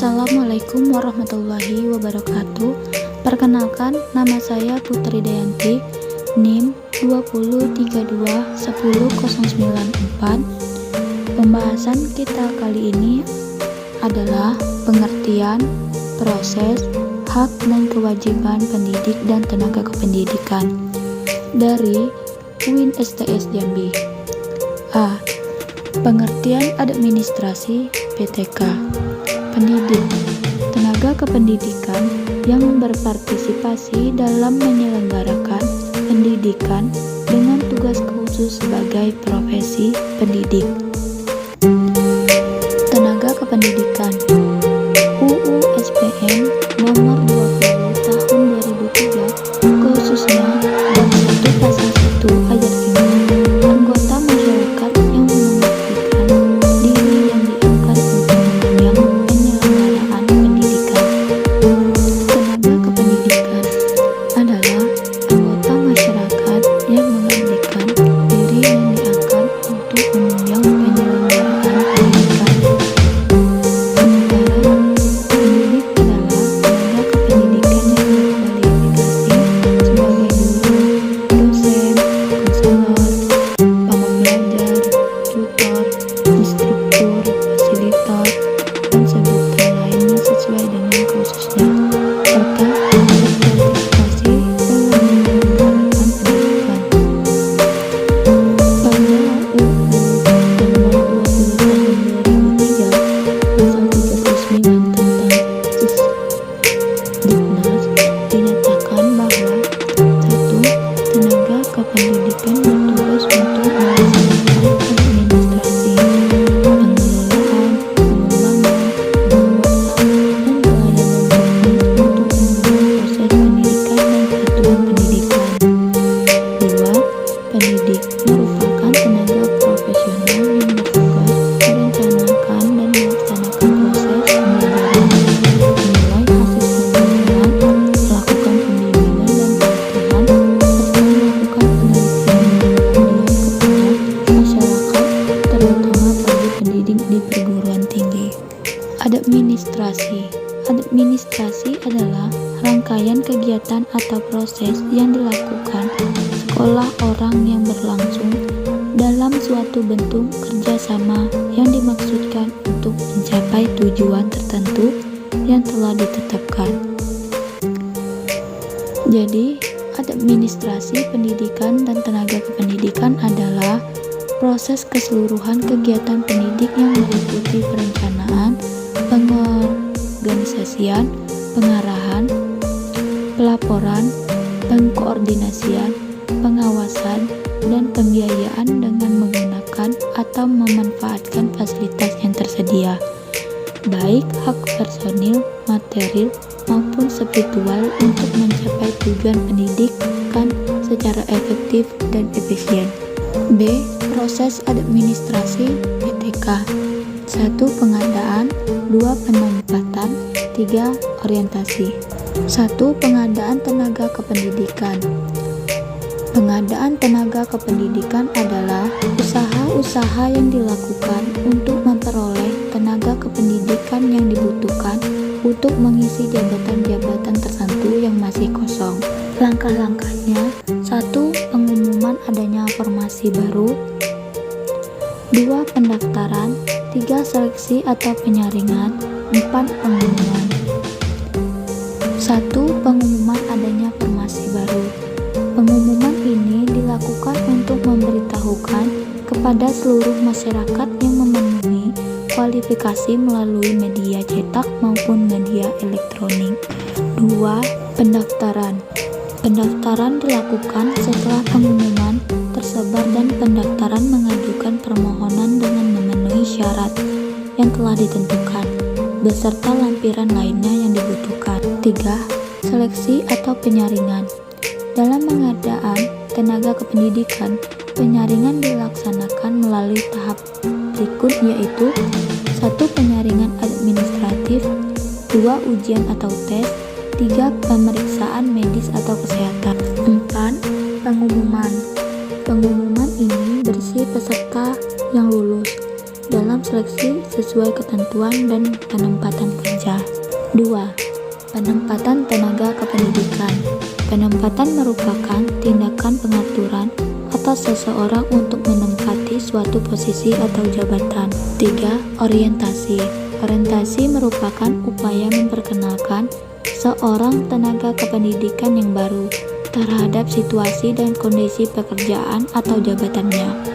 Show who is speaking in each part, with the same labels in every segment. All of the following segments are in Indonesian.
Speaker 1: Assalamualaikum warahmatullahi wabarakatuh. Perkenalkan, nama saya Putri Dayanti, NIM 20321094. Pembahasan kita kali ini adalah pengertian, proses, hak dan kewajiban pendidik dan tenaga kependidikan dari UIN STS Jambi. A. Pengertian administrasi PTK. Pendidik, tenaga kependidikan yang berpartisipasi dalam menyelenggarakan pendidikan dengan tugas khusus sebagai profesi pendidik. Tenaga kependidikan UU SPN nomor 20 tahun 2003 khususnya bab 1 pasal 1 ayat 5, anggota masyarakat yang memastikan diri yang diangkat untuk menunjang penyelenggaraan pendidikan. Tenaga kependidikan adalah anggota masyarakat yang mengabdikan diri yang diangkat untuk menunjang penyelenggaraan pendidikan. Sementara pendidik adalah tenaga kependidikan yang berkualifikasi sebagai guru, dosen, konselor, pembelajar, tutor, instruktur, fasilitator, dan sebutan lainnya sesuai dengan kursusnya, serta berkualifikasi dalam menyelenggarakan pendidikan. Pada UU nomor 20 tahun 2003 pasal 39 tentang Sisdiknas dinyatakan bahwa 1. Tenaga kependidikan bertugas untuk melaksanakan administrasi, pengelolaan, pengembangan, pengawasan, dan pelayanan teknis untuk mendukung proses pendidikan dan satuan pendidikan. 2. Pendidik merupakan tenaga profesional yang bertugas merencanakan dan melaksanakan proses pembelajaran, menilai hasil pembelajaran, melakukan pembimbingan dan pelatihan, serta melakukan penelitian kepada masyarakat, terutama bagi pendidik di perguruan tinggi. Administrasi adalah rangkaian kegiatan atau proses yang dilakukan sekolah orang yang berlangsung dalam suatu bentuk kerjasama yang dimaksudkan untuk mencapai tujuan tertentu yang telah ditetapkan. Jadi, administrasi pendidikan dan tenaga kependidikan adalah proses keseluruhan kegiatan pendidik yang meliputi perencanaan, pengorganisasian, pengarahan, pelaporan, pengkoordinasian, pengawasan, dan pembiayaan dengan menggunakan atau memanfaatkan fasilitas yang tersedia, baik hak personil, material, maupun spiritual untuk mencapai tujuan pendidikan secara efektif dan efisien. B. Proses administrasi PTK. 1. Pengadaan, 2. Penempatan, 3. Orientasi. 1. Pengadaan tenaga kependidikan. Pengadaan tenaga kependidikan adalah usaha-usaha yang dilakukan untuk memperoleh tenaga kependidikan yang dibutuhkan untuk mengisi jabatan-jabatan tertentu yang masih kosong. Langkah-langkahnya: 1. Pengumuman adanya formasi baru, 2. Pendaftaran, 3. Seleksi atau penyaringan, 4. Pengumuman. 1. Pengumuman adanya formasi baru. Pengumuman ini dilakukan untuk memberitahukan kepada seluruh masyarakat yang memenuhi kualifikasi melalui media cetak maupun media elektronik. 2. Pendaftaran. Pendaftaran dilakukan setelah pengumuman tersebar dan pendaftaran mengajukan permohonan dengan memenuhi syarat yang telah ditentukan, beserta lampiran lainnya yang dibutuhkan. 3. Seleksi atau penyaringan. Dalam pengadaan tenaga kependidikan, penyaringan dilaksanakan melalui tahap berikut, yaitu 1. Penyaringan administratif, 2. Ujian atau tes, 3. Pemeriksaan medis atau kesehatan. 4. Pengumuman. Pengumuman ini berisi peserta yang lulus dalam seleksi seleksi sesuai ketentuan dan penempatan kerja. 2. Penempatan tenaga kependidikan. Penempatan merupakan tindakan pengaturan atas seseorang untuk menempati suatu posisi atau jabatan. 3. Orientasi. Orientasi merupakan upaya memperkenalkan seorang tenaga kependidikan yang baru terhadap situasi dan kondisi pekerjaan atau jabatannya.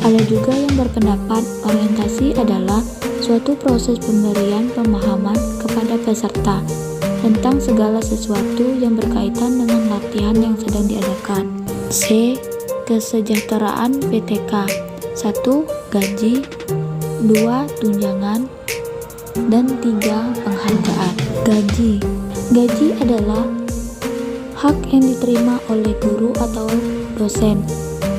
Speaker 1: Ada juga yang berpendapat orientasi adalah suatu proses pemberian pemahaman kepada peserta tentang segala sesuatu yang berkaitan dengan latihan yang sedang diadakan. C. Kesejahteraan PTK. 1. Gaji, 2. Tunjangan, dan 3. Penghargaan. Gaji. Gaji adalah hak yang diterima oleh guru atau dosen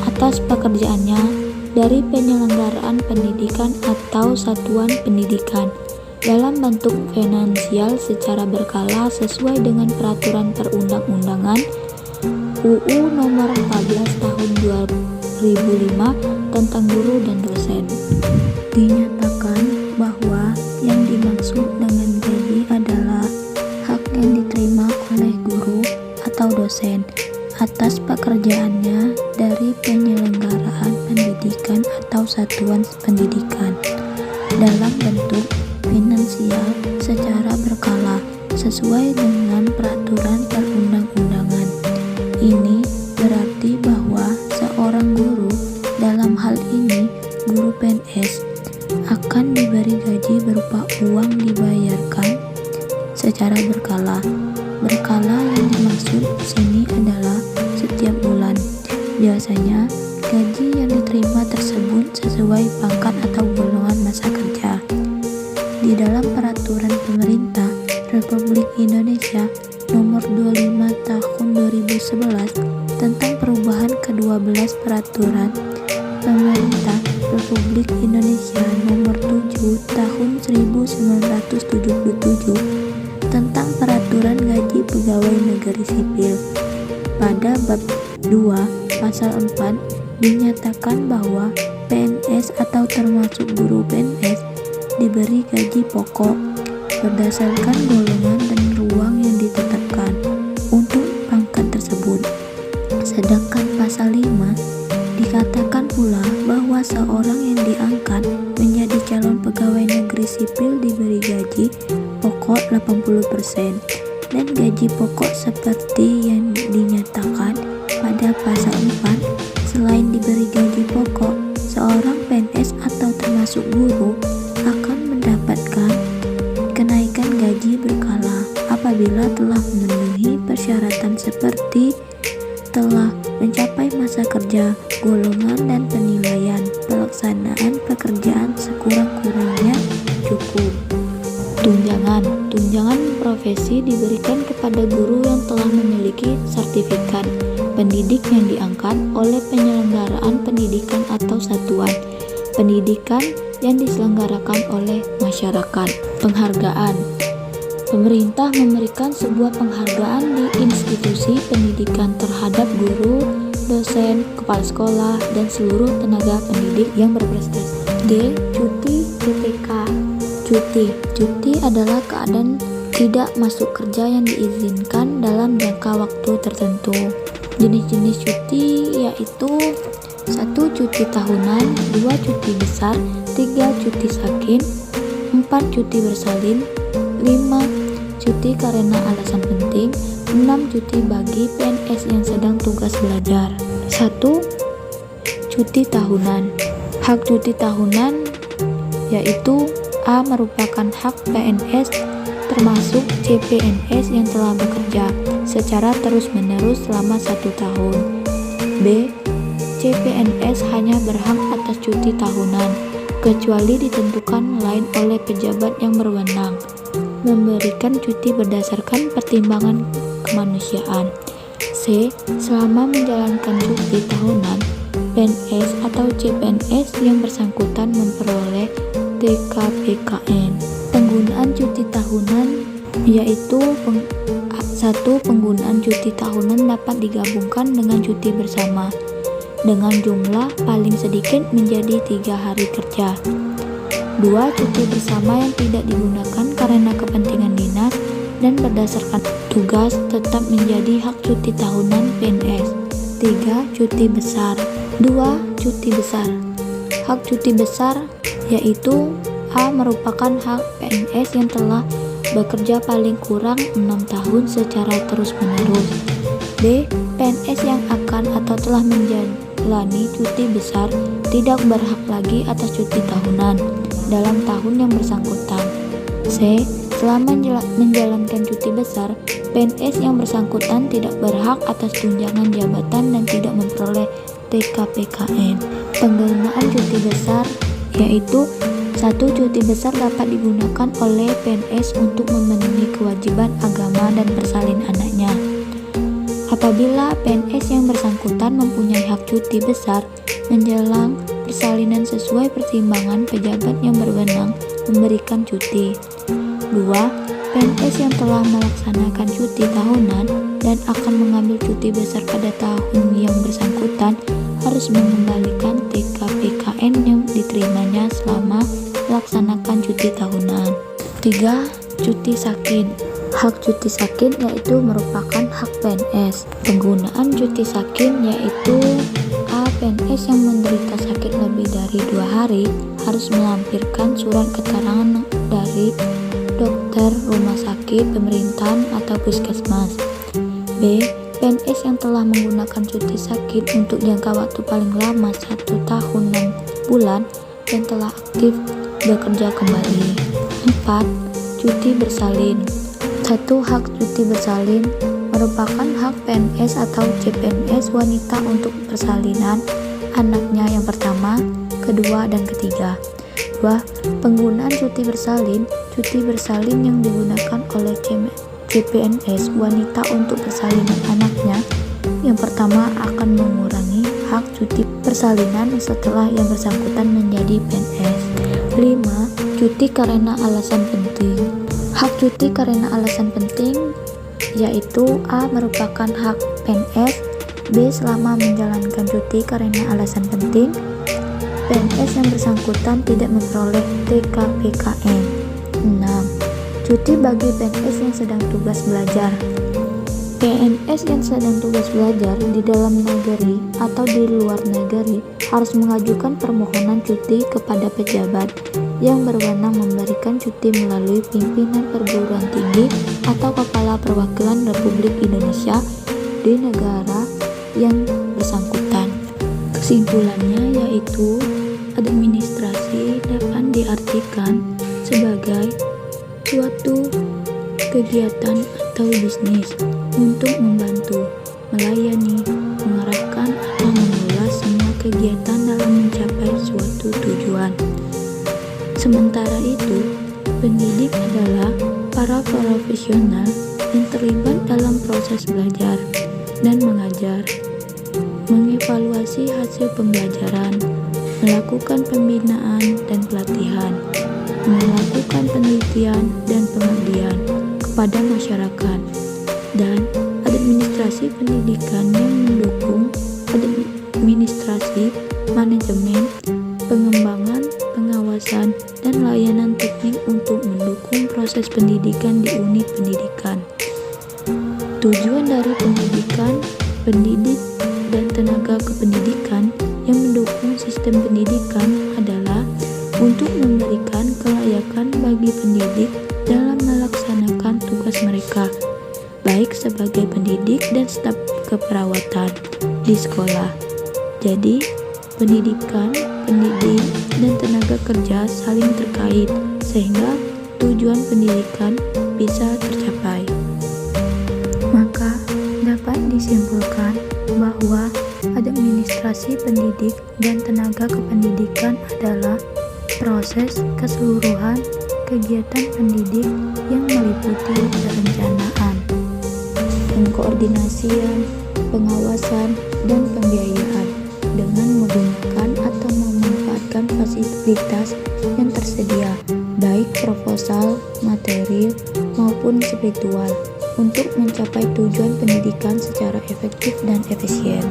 Speaker 1: atas pekerjaannya dari penyelenggaraan pendidikan atau satuan pendidikan dalam bentuk finansial secara berkala sesuai dengan peraturan perundang-undangan UU Nomor 14 Tahun 2005 tentang guru dan dosen. Dinyatakan bahwa yang dimaksud dengan gaji adalah hak yang diterima oleh guru atau dosen atas pekerjaannya dari penyelenggaraan pendidikan atau satuan pendidikan dalam bentuk finansial secara berkala sesuai dengan peraturan perundang-undangan. Ini berarti bahwa seorang guru, dalam hal ini guru PNS, akan diberi gaji berupa uang dibayarkan secara berkala. Berkala yang dimaksud sini adalah setiap bulan. Biasanya gaji yang diterima tersebut sesuai pangkat atau golongan masa kerja. Di dalam peraturan pemerintah Republik Indonesia Nomor 25 Tahun 2011 tentang perubahan ke-12 peraturan pemerintah Republik Indonesia Nomor 7 Tahun 1977 tentang peraturan gaji pegawai negeri sipil. Pada bab 2 pasal 4 dinyatakan bahwa PNS atau termasuk guru PNS diberi gaji pokok berdasarkan golongan dan ruang yang ditetapkan untuk pangkat tersebut. Sedangkan pasal 5 dikatakan pula bahwa seorang yang diangkat menjadi calon pegawai negeri sipil diberi gaji pokok 80% dan gaji pokok seperti yang dinyatakan pada pasal 4. Selain diberi gaji pokok, seorang PNS atau termasuk guru akan mendapatkan kenaikan gaji berkala apabila telah memenuhi persyaratan seperti telah mencapai masa kerja, golongan, dan penilaian pelaksanaan pekerjaan sekurang-kurangnya cukup. Tunjangan. Tunjangan profesi diberikan kepada guru yang telah memiliki sertifikat pendidik yang diangkat oleh penyelenggaraan pendidikan atau satuan pendidikan yang diselenggarakan oleh masyarakat. Penghargaan. Pemerintah memberikan sebuah penghargaan di institusi pendidikan terhadap guru, dosen, kepala sekolah, dan seluruh tenaga pendidik yang berprestasi. D. Cuti PTK. Cuti adalah keadaan tidak masuk kerja yang diizinkan dalam jangka waktu tertentu. Jenis-jenis cuti yaitu 1. Cuti tahunan, 2. Cuti besar, 3. Cuti sakit, 4. Cuti bersalin, 5. Cuti karena alasan penting, 6. Cuti bagi PNS yang sedang tugas belajar. 1. Cuti tahunan. Hak cuti tahunan yaitu A. Merupakan hak PNS termasuk CPNS yang telah bekerja secara terus-menerus selama 1 tahun. B. CPNS hanya berhak atas cuti tahunan, kecuali ditentukan lain oleh pejabat yang berwenang, memberikan cuti berdasarkan pertimbangan kemanusiaan. C. Selama menjalankan cuti tahunan, PNS atau CPNS yang bersangkutan memperoleh TKPKN. Penggunaan cuti tahunan yaitu 1. Penggunaan cuti tahunan dapat digabungkan dengan cuti bersama dengan jumlah paling sedikit menjadi 3 hari kerja. 2. Cuti bersama yang tidak digunakan karena kepentingan dinas dan berdasarkan tugas tetap menjadi hak cuti tahunan PNS. 3. Cuti besar. 2. Cuti besar. Hak cuti besar yaitu A. Merupakan hak PNS yang telah bekerja paling kurang 6 tahun secara terus-menerus. B. PNS yang akan atau telah menjalani cuti besar tidak berhak lagi atas cuti tahunan dalam tahun yang bersangkutan. C. Selama menjalankan cuti besar, PNS yang bersangkutan tidak berhak atas tunjangan jabatan dan tidak memperoleh TKPKN. Penggunaan cuti besar yaitu 1. Cuti besar dapat digunakan oleh PNS untuk memenuhi kewajiban agama dan bersalin anaknya. Apabila PNS yang bersangkutan mempunyai hak cuti besar menjelang persalinan sesuai pertimbangan pejabat yang berwenang memberikan cuti. 2. PNS yang telah melaksanakan cuti tahunan dan akan mengambil cuti besar pada tahun yang bersangkutan harus mengembalikan TKPKN yang diterimanya selama melaksanakan cuti tahunan. 3. Cuti sakit. Hak cuti sakit yaitu merupakan hak PNS. Penggunaan cuti sakit yaitu A. PNS yang menderita sakit lebih dari 2 hari harus melampirkan surat keterangan dari dokter rumah sakit pemerintahan atau puskesmas. B. PNS yang telah menggunakan cuti sakit untuk jangka waktu paling lama 1 tahun 6 bulan dan telah aktif bekerja kembali. 4. Cuti bersalin. 1. Hak cuti bersalin merupakan hak PNS atau CPNS wanita untuk persalinan anaknya yang pertama, kedua, dan ketiga. 2. Penggunaan cuti bersalin yang digunakan oleh CPNS wanita untuk persalinan anaknya yang pertama akan mengurangi hak cuti persalinan setelah yang bersangkutan menjadi PNS. 5. Cuti karena alasan penting. Hak cuti karena alasan penting yaitu A. Merupakan hak PNS. B. Selama menjalankan cuti karena alasan penting, PNS yang bersangkutan tidak memperoleh TKPKN. 6. Cuti bagi PNS yang sedang tugas belajar. PNS yang sedang tugas belajar di dalam negeri atau di luar negeri harus mengajukan permohonan cuti kepada pejabat yang berwenang memberikan cuti melalui pimpinan perguruan tinggi atau kepala perwakilan Republik Indonesia di negara yang bersangkutan. Kesimpulannya yaitu administrasi dapat diartikan sebagai suatu kegiatan atau bisnis untuk membantu, melayani, mengarahkan atau mengelola semua kegiatan dalam mencapai suatu tujuan. Sementara itu, pendidik adalah para profesional yang terlibat dalam proses belajar dan mengajar, mengevaluasi hasil pembelajaran, melakukan pembinaan dan pelatihan, melakukan penelitian dan pengabdian kepada masyarakat, dan administrasi pendidikan yang mendukung administrasi, manajemen, pengembangan, pengawasan, dan layanan teknik untuk mendukung proses pendidikan di unit pendidikan. Tujuan dari pendidikan, pendidik, dan tenaga kependidikan yang mendukung sistem pendidikan adalah untuk memberikan kelayakan bagi pendidik dalam melaksanakan tugas mereka, baik sebagai pendidik dan staf keperawatan di sekolah. Jadi, pendidikan, pendidik, dan tenaga kerja saling terkait sehingga tujuan pendidikan bisa tercapai. Maka dapat disimpulkan bahwa administrasi pendidik dan tenaga kependidikan adalah proses keseluruhan kegiatan pendidik yang meliputi perencanaan, pengkoordinasian, pengawasan, dan pembiayaan dengan menggunakan atau memanfaatkan fasilitas yang tersedia, baik proposal, material, maupun spiritual, untuk mencapai tujuan pendidikan secara efektif dan efisien.